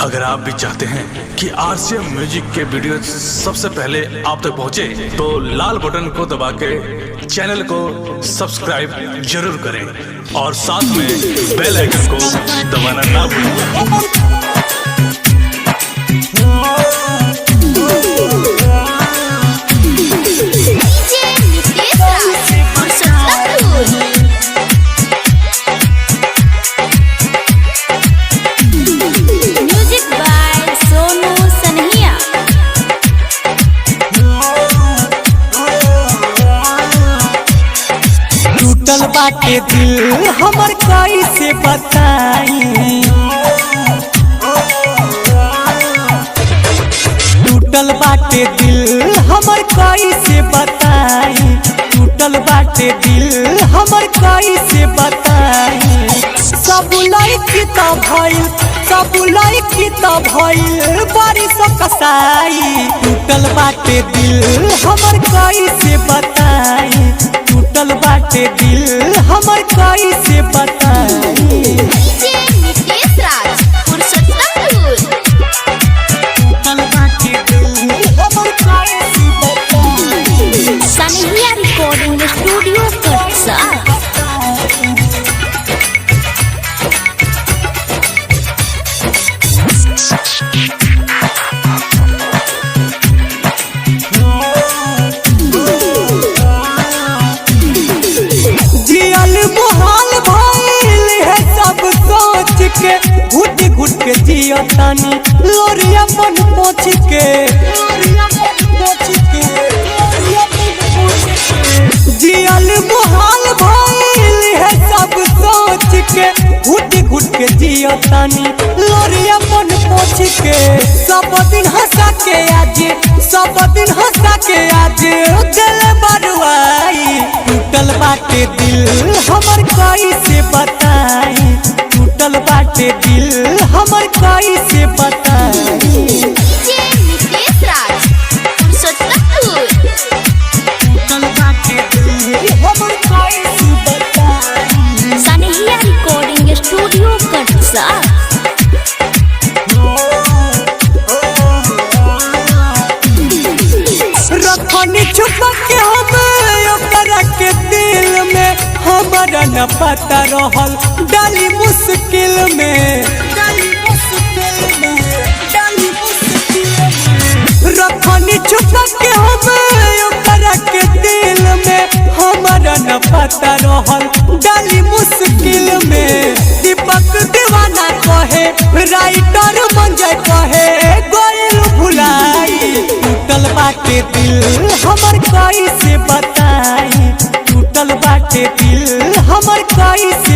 अगर आप भी चाहते हैं कि आरसीएम म्यूजिक के वीडियो सबसे पहले आप तक पहुंचे, तो लाल बटन को दबा के चैनल को सब्सक्राइब जरूर करें और साथ में बेल आइकन को दबाना ना भूलें। टूटल बाटे दिल हमर कैसे बताई, टूटल बाटे दिल हमर कैसे बताई, टूटल बाटे दिल हमर कैसे बताई। सब लड़की तो भइल, सब लड़की तो भइल बारिश कसाई। टूटल बाटे दिल हमर कैसे बताई, टूटल बाटे दिल हमर कैसे बताई। टूटल बाटे दिल हमर कैसे बताई। सनहिया रिकॉर्डिंग स्टूडियो कटसा। जियल मुहाल भइल है सब सोच के, घुट घुट के जियो तानी लोरी अपन पोछ के। जियल मुहाल भइल है सब सोच के, घुट घुट के जियो तानी लोरी अपन पोछ के। सब दिन हंसा के आज, सब दिन हंसा के आज दिल बरुआई। टूटल बाटे दिल हमर कैसे बताई, टूटल बाटे दिल हमर कैसे बताई। टूटल बाटे दिल हमर कैसे बताई। सनहिया रिकॉर्डिंग स्टूडियो कटसा। रखनी छुपा के हमें ओकरा के दिल में, हमारा न पता रहल डाली मुश्किल में, डाली मुश्किल में, डाली मुश्किल में। रखनी छुपा के हमें ओकरा के दिल में, हमारा न पता रहल डाली मुश्किल में। दीपक दीवाना कहे, राइटर मंजय कहे गोयल भुलाई। टूटल बाटे दिल हमर कैसे बताई, टूटल बाटे दिल हमर कैसे